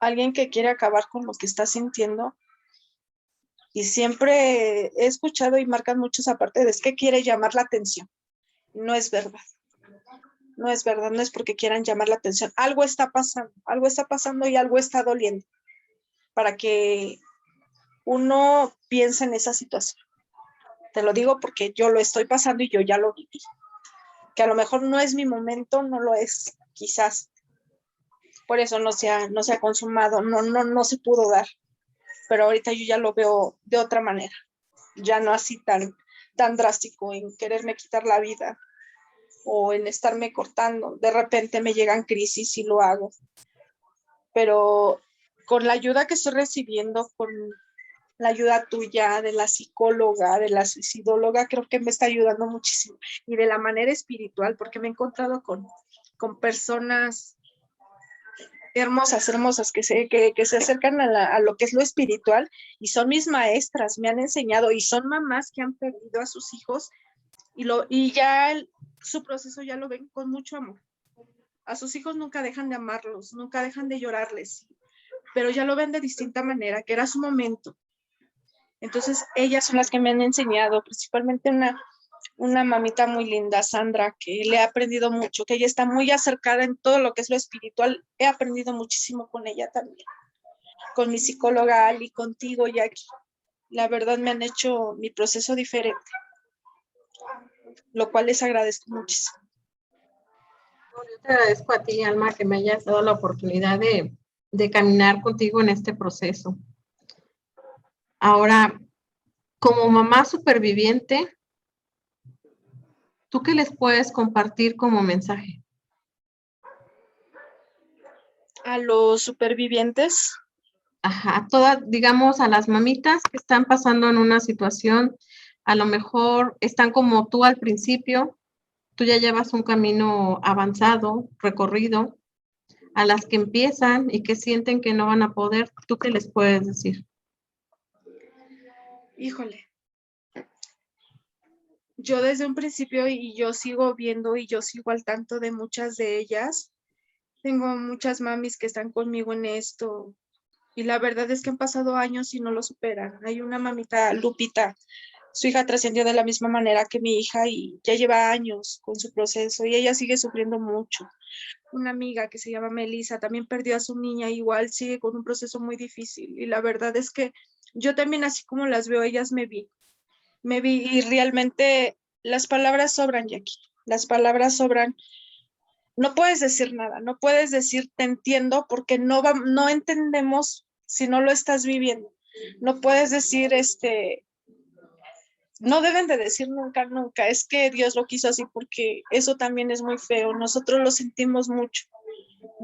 S2: Alguien que quiere acabar con lo que está sintiendo. Y siempre he escuchado y marcan muchos aparte de es que quiere llamar la atención. No es verdad. No es verdad, no es porque quieran llamar la atención. Algo está pasando y algo está doliendo para que uno piense en esa situación. Te lo digo porque yo lo estoy pasando y yo ya lo viví. Que a lo mejor no es mi momento, no lo es, quizás. Por eso no se ha consumado, no se pudo dar. Pero ahorita yo ya lo veo de otra manera. Ya no así tan drástico en quererme quitar la vida o en estarme cortando. De repente me llegan crisis y lo hago. Pero con la ayuda que estoy recibiendo, con la ayuda tuya, de la psicóloga, de la suicidóloga, creo que me está ayudando muchísimo. Y de la manera espiritual, porque me he encontrado con personas hermosas, hermosas, que se acercan a lo que es lo espiritual y son mis maestras, me han enseñado y son mamás que han perdido a sus hijos y ya su proceso ya lo ven con mucho amor. A sus hijos nunca dejan de amarlos, nunca dejan de llorarles, pero ya lo ven de distinta manera, que era su momento. Entonces, ellas son las que me han enseñado, principalmente una mamita muy linda, Sandra, que le he aprendido mucho, que ella está muy acercada en todo lo que es lo espiritual. He aprendido muchísimo con ella también, con mi psicóloga Ali, contigo, Jackie. La verdad me han hecho mi proceso diferente, lo cual les agradezco muchísimo.
S1: Yo te agradezco a ti, Alma, que me hayas dado la oportunidad de caminar contigo en este proceso. Ahora, como mamá superviviente, ¿tú qué les puedes compartir como mensaje?
S2: A los supervivientes,
S1: Ajá, todas, digamos, a las mamitas que están pasando en una situación, a lo mejor están como tú al principio, tú ya llevas un camino avanzado, recorrido, a las que empiezan y que sienten que no van a poder, ¿tú qué les puedes decir?
S2: híjole, yo desde un principio y yo sigo viendo y yo sigo al tanto de muchas de ellas. Tengo muchas mamis que están conmigo en esto y la verdad es que han pasado años y no lo superan. Hay una mamita, Lupita, su hija trascendió de la misma manera que mi hija y ya lleva años con su proceso y ella sigue sufriendo mucho. Una amiga que se llama Melissa también perdió a su niña, igual sigue con un proceso muy difícil y la verdad es que yo también así como las veo, ellas me vi y realmente las palabras sobran, Jackie, las palabras sobran. No puedes decir nada, no puedes decir te entiendo porque no entendemos si no lo estás viviendo. No puedes decir no deben de decir nunca, nunca, es que Dios lo quiso así porque eso también es muy feo. Nosotros lo sentimos mucho,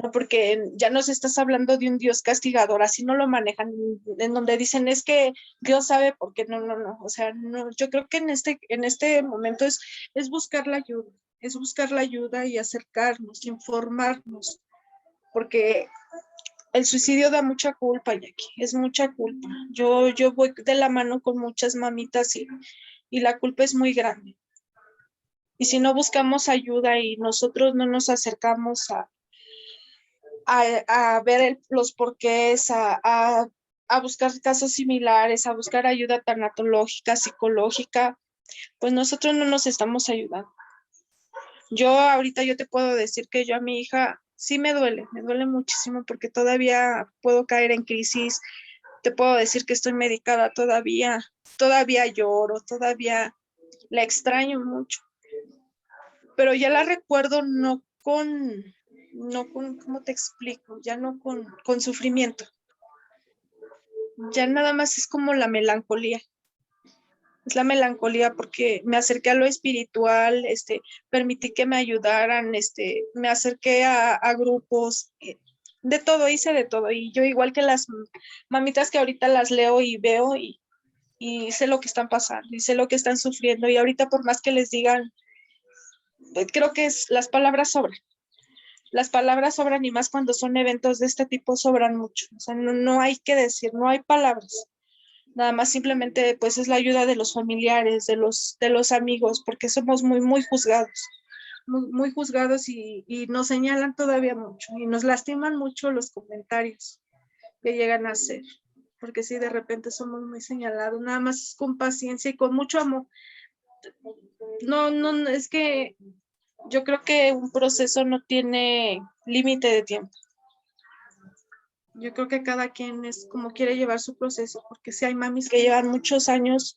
S2: ¿no? Porque ya nos estás hablando de un Dios castigador, así no lo manejan, en donde dicen es que Dios sabe por qué, no, no, no, o sea, no, yo creo que en este momento es buscar la ayuda, es buscar la ayuda y acercarnos, informarnos, porque el suicidio da mucha culpa, Jackie, es mucha culpa. Yo voy de la mano con muchas mamitas y la culpa es muy grande. Y si no buscamos ayuda y nosotros no nos acercamos a ver los porqués, a buscar casos similares, a buscar ayuda tanatológica, psicológica, pues nosotros no nos estamos ayudando. Yo ahorita yo te puedo decir que yo a mi hija sí me duele muchísimo porque todavía puedo caer en crisis, te puedo decir que estoy medicada todavía lloro, todavía la extraño mucho, pero ya la recuerdo no con, ¿cómo te explico? Ya no con sufrimiento, ya nada más es como la melancolía. Es la melancolía porque me acerqué a lo espiritual, permití que me ayudaran, me acerqué a grupos, de todo, hice de todo. Y yo igual que las mamitas que ahorita las leo y veo y sé lo que están pasando y sé lo que están sufriendo. Y ahorita por más que les digan, creo que las palabras sobran. Las palabras sobran y más cuando son eventos de este tipo sobran mucho. O sea, no hay que decir, no hay palabras. Nada más simplemente pues es la ayuda de los familiares, de los amigos, porque somos muy, muy juzgados, muy, muy juzgados y nos señalan todavía mucho y nos lastiman mucho los comentarios que llegan a hacer, porque sí, de repente somos muy señalados, nada más es con paciencia y con mucho amor. No, no, es que yo creo que un proceso no tiene límite de tiempo. Yo creo que cada quien es como quiere llevar su proceso, porque sí hay mamis que llevan muchos años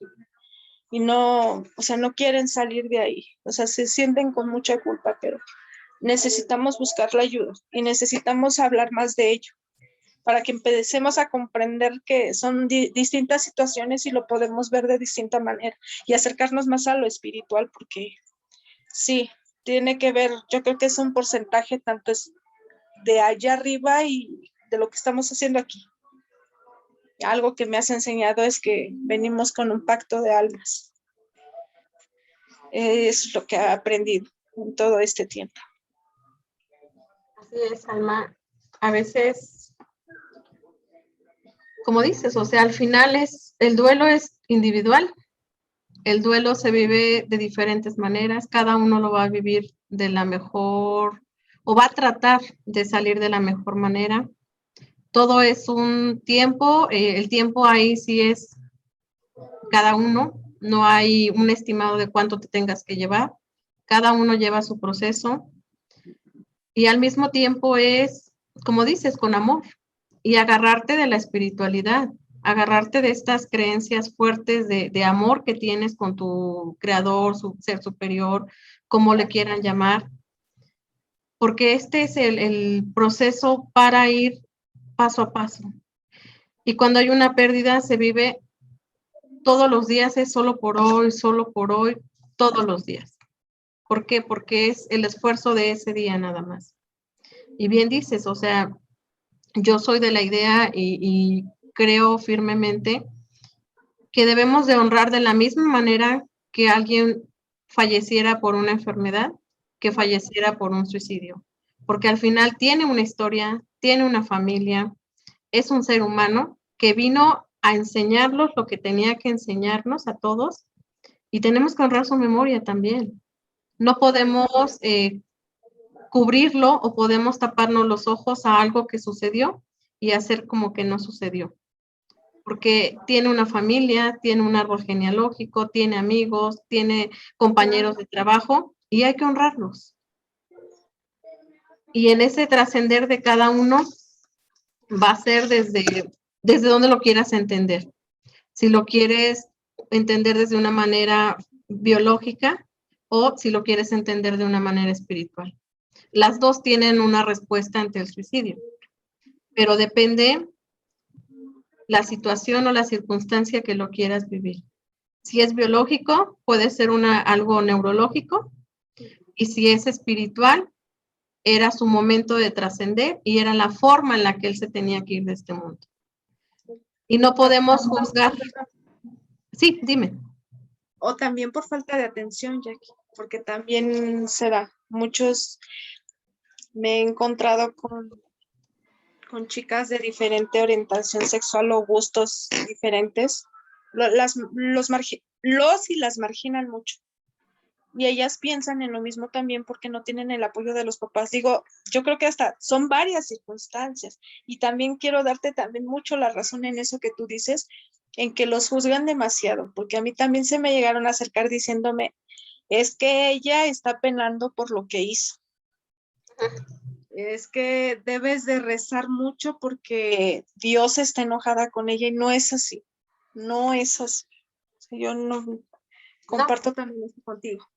S2: y no, o sea, no quieren salir de ahí. O sea, se sienten con mucha culpa, pero necesitamos buscar la ayuda y necesitamos hablar más de ello para que empecemos a comprender que son distintas situaciones y lo podemos ver de distinta manera y acercarnos más a lo espiritual, porque sí, tiene que ver, yo creo que es un porcentaje tanto es de allá arriba y de lo que estamos haciendo aquí. Algo que me has enseñado es que venimos con un pacto de almas. Es lo que he aprendido en todo este tiempo.
S1: Así es, Alma. A veces, como dices, o sea, al final el duelo es individual. El duelo se vive de diferentes maneras. Cada uno lo va a vivir de la mejor, o va a tratar de salir de la mejor manera. Todo es un tiempo. El tiempo ahí sí es cada uno. No hay un estimado de cuánto te tengas que llevar. Cada uno lleva su proceso. Y al mismo tiempo es, como dices, con amor y agarrarte de la espiritualidad, agarrarte de estas creencias fuertes de amor que tienes con tu creador, su ser superior, como le quieran llamar, porque este es el proceso para ir paso a paso. Y cuando hay una pérdida se vive todos los días, es solo por hoy, todos los días. ¿Por qué? Porque es el esfuerzo de ese día nada más. Y bien dices, o sea, yo soy de la idea y creo firmemente que debemos de honrar de la misma manera que alguien falleciera por una enfermedad, que falleciera por un suicidio, porque al final tiene una historia, tiene una familia, es un ser humano que vino a enseñarnos lo que tenía que enseñarnos a todos y tenemos que honrar su memoria también. No podemos cubrirlo o podemos taparnos los ojos a algo que sucedió y hacer como que no sucedió. Porque tiene una familia, tiene un árbol genealógico, tiene amigos, tiene compañeros de trabajo y hay que honrarlos. Y en ese trascender de cada uno va a ser desde donde lo quieras entender. Si lo quieres entender desde una manera biológica o si lo quieres entender de una manera espiritual. Las dos tienen una respuesta ante el suicidio, pero depende la situación o la circunstancia que lo quieras vivir. Si es biológico, puede ser algo neurológico, y si es espiritual, era su momento de trascender y era la forma en la que él se tenía que ir de este mundo. Y no podemos juzgar. Sí, dime.
S2: O también por falta de atención, Jackie, porque también se da. Muchos me he encontrado con chicas de diferente orientación sexual o gustos diferentes. Los y las marginan mucho. Y ellas piensan en lo mismo también porque no tienen el apoyo de los papás. Digo, yo creo que hasta son varias circunstancias. Y también quiero darte también mucho la razón en eso que tú dices, en que los juzgan demasiado, porque a mí también se me llegaron a acercar diciéndome, es que ella está penando por lo que hizo. Es que debes de rezar mucho porque Dios está enojada con ella y no es así. No es así. Yo no comparto también esto contigo.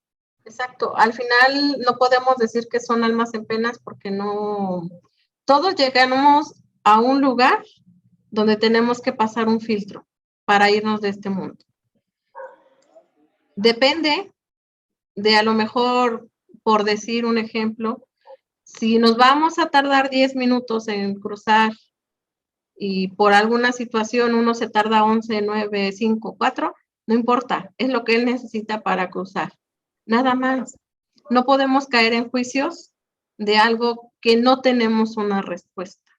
S1: Exacto. Al final no podemos decir que son almas en penas porque no. Todos llegamos a un lugar donde tenemos que pasar un filtro para irnos de este mundo. Depende de a lo mejor, por decir un ejemplo, si nos vamos a tardar 10 minutos en cruzar y por alguna situación uno se tarda 11, 9, 5, 4, no importa, es lo que él necesita para cruzar. Nada más. No podemos caer en juicios de algo que no tenemos una respuesta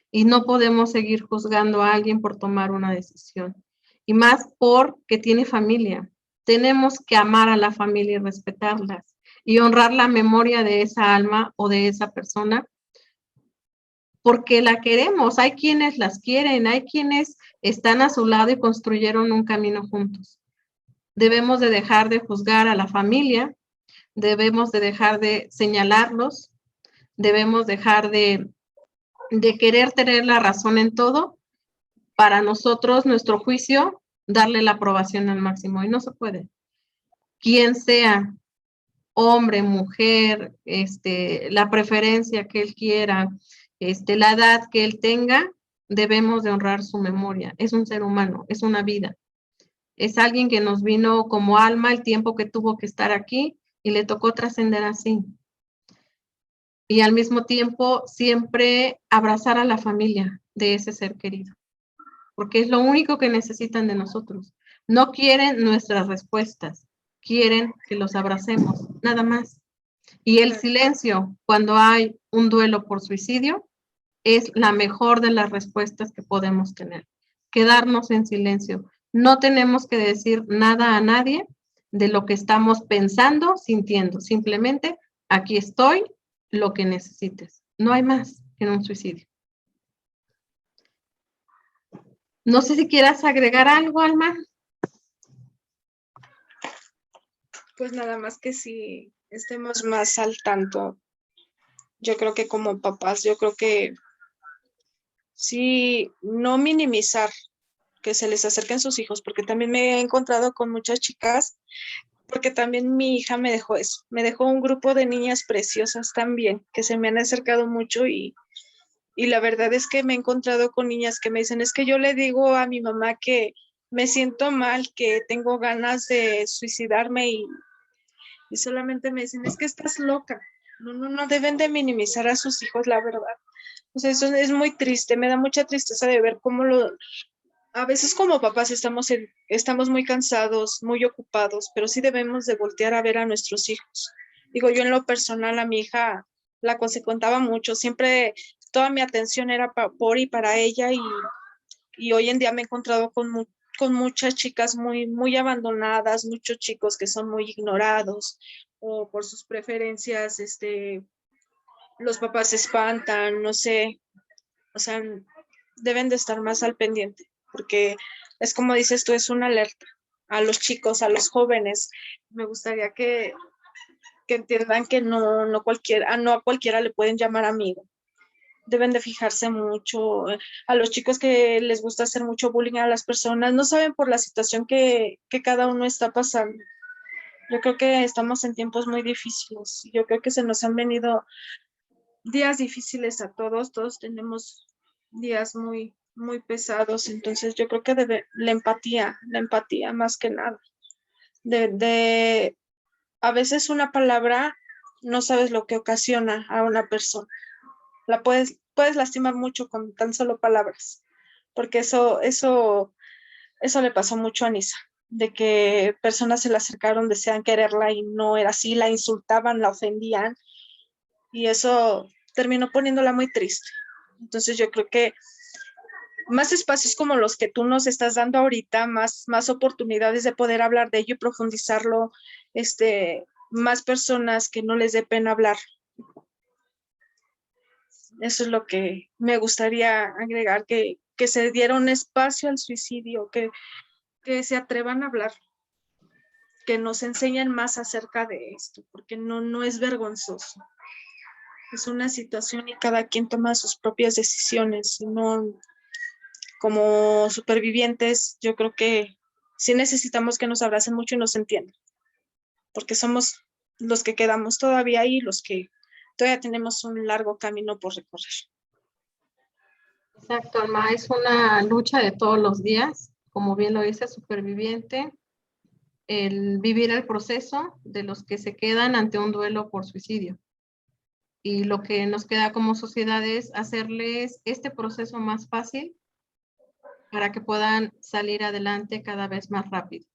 S1: y no podemos seguir juzgando a alguien por tomar una decisión. Y más porque tiene familia. Tenemos que amar a la familia y respetarlas y honrar la memoria de esa alma o de esa persona porque la queremos. Hay quienes las quieren, hay quienes están a su lado y construyeron un camino juntos. Debemos de dejar de juzgar a la familia, debemos de dejar de señalarlos, debemos dejar de querer tener la razón en todo. Para nosotros, nuestro juicio darle la aprobación al máximo y no se puede. Quien sea, hombre, mujer, la preferencia que él quiera, la edad que él tenga, debemos de honrar su memoria. Es un ser humano, es una vida. Es alguien que nos vino como alma el tiempo que tuvo que estar aquí y le tocó trascender así. Y al mismo tiempo siempre abrazar a la familia de ese ser querido, porque es lo único que necesitan de nosotros. No quieren nuestras respuestas, quieren que los abracemos, nada más. Y el silencio, cuando hay un duelo por suicidio, es la mejor de las respuestas que podemos tener. Quedarnos en silencio. No tenemos que decir nada a nadie de lo que estamos pensando, sintiendo. Simplemente, aquí estoy, lo que necesites. No hay más en un suicidio. No sé si quieras agregar algo, Alma.
S2: Pues nada más que si estemos más al tanto, yo creo que como papás, yo creo que sí, no minimizar que se les acerquen sus hijos, porque también me he encontrado con muchas chicas, porque también mi hija me dejó eso, me dejó un grupo de niñas preciosas también, que se me han acercado mucho y la verdad es que me he encontrado con niñas que me dicen, es que yo le digo a mi mamá que me siento mal, que tengo ganas de suicidarme y solamente me dicen, es que estás loca. No deben de minimizar a sus hijos, la verdad. O sea, eso es muy triste, me da mucha tristeza de ver cómo a veces como papás estamos muy cansados, muy ocupados, pero sí debemos de voltear a ver a nuestros hijos. Digo, yo en lo personal a mi hija la consecuentaba mucho, siempre toda mi atención era por y para ella y hoy en día me he encontrado con muchas chicas muy abandonadas, muchos chicos que son muy ignorados o por sus preferencias, los papás se espantan, no sé, o sea, deben de estar más al pendiente, porque es como dices tú, es una alerta a los chicos, a los jóvenes. Me gustaría que entiendan que no a cualquiera le pueden llamar amigo. Deben de fijarse mucho. A los chicos que les gusta hacer mucho bullying a las personas, no saben por la situación que cada uno está pasando. Yo creo que estamos en tiempos muy difíciles. Yo creo que se nos han venido días difíciles a todos tenemos días muy pesados, entonces yo creo que la empatía más que nada. A veces una palabra no sabes lo que ocasiona a una persona. Puedes lastimar mucho con tan solo palabras, porque eso le pasó mucho a Nisa, de que personas se le acercaron, desean quererla y no era así, la insultaban, la ofendían, y eso terminó poniéndola muy triste. Entonces yo creo que más espacios como los que tú nos estás dando ahorita, más oportunidades de poder hablar de ello y profundizarlo, más personas que no les dé pena hablar. Eso es lo que me gustaría agregar, que se diera un espacio al suicidio, que se atrevan a hablar, que nos enseñen más acerca de esto, porque no es vergonzoso. Es una situación y cada quien toma sus propias decisiones. No, como supervivientes, yo creo que sí necesitamos que nos abracen mucho y nos entiendan, porque somos los que quedamos todavía ahí, los que todavía tenemos un largo camino por recorrer.
S1: Exacto, Alma, es una lucha de todos los días, como bien lo dice Superviviente, el vivir el proceso de los que se quedan ante un duelo por suicidio. Y lo que nos queda como sociedad es hacerles este proceso más fácil para que puedan salir adelante cada vez más rápido.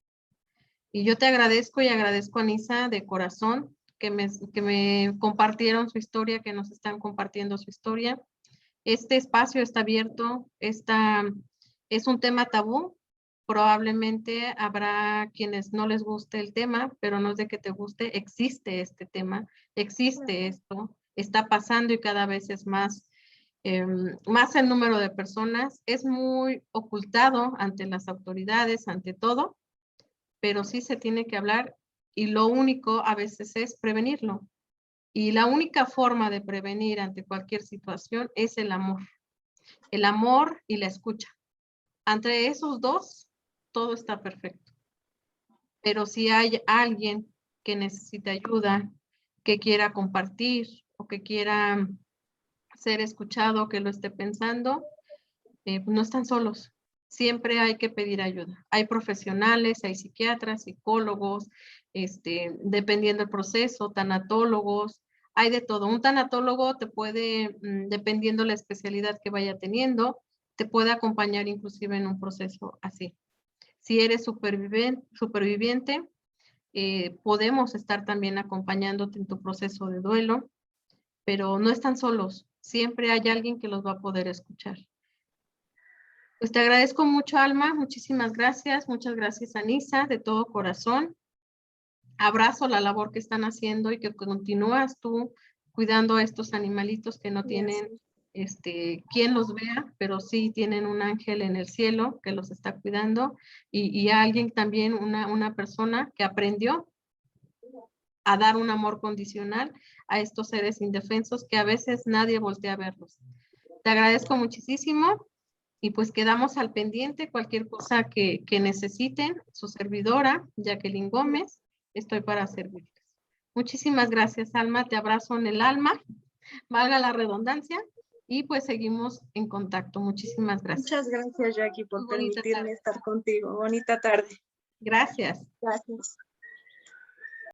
S1: Y yo te agradezco y agradezco a Nisa de corazón que me compartieron su historia, que nos están compartiendo su historia. Este espacio está abierto, es un tema tabú. Probablemente habrá quienes no les guste el tema, pero no es de que te guste, existe este tema, existe esto, está pasando y cada vez es más el número de personas. Es muy ocultado ante las autoridades, ante todo, pero sí se tiene que hablar y lo único a veces es prevenirlo. Y la única forma de prevenir ante cualquier situación es el amor y la escucha. Entre esos dos todo está perfecto. Pero si hay alguien que necesita ayuda, que quiera compartir o que quiera ser escuchado, que lo esté pensando, no están solos. Siempre hay que pedir ayuda. Hay profesionales, hay psiquiatras, psicólogos, dependiendo del proceso, tanatólogos, hay de todo. Un tanatólogo te puede, dependiendo la especialidad que vaya teniendo, te puede acompañar inclusive en un proceso así. Si eres superviviente, podemos estar también acompañándote en tu proceso de duelo, pero no están solos. Siempre hay alguien que los va a poder escuchar. Pues te agradezco mucho, Alma. Muchísimas gracias. Muchas gracias, Anisa, de todo corazón. Abrazo la labor que están haciendo y que continúas tú cuidando a estos animalitos que no tienen quien los vea, pero sí tienen un ángel en el cielo que los está cuidando y alguien también, una persona que aprendió a dar un amor condicional a estos seres indefensos que a veces nadie voltea a verlos. Te agradezco muchísimo y pues quedamos al pendiente. Cualquier cosa que necesiten, su servidora, Jacqueline Gómez, estoy para servirles. Muchísimas gracias, Alma. Te abrazo en el alma, valga la redundancia, y pues seguimos en contacto. Muchísimas gracias.
S2: Muchas gracias, Jackie, por permitirme estar contigo. Bonita tarde.
S1: Gracias.
S2: Gracias.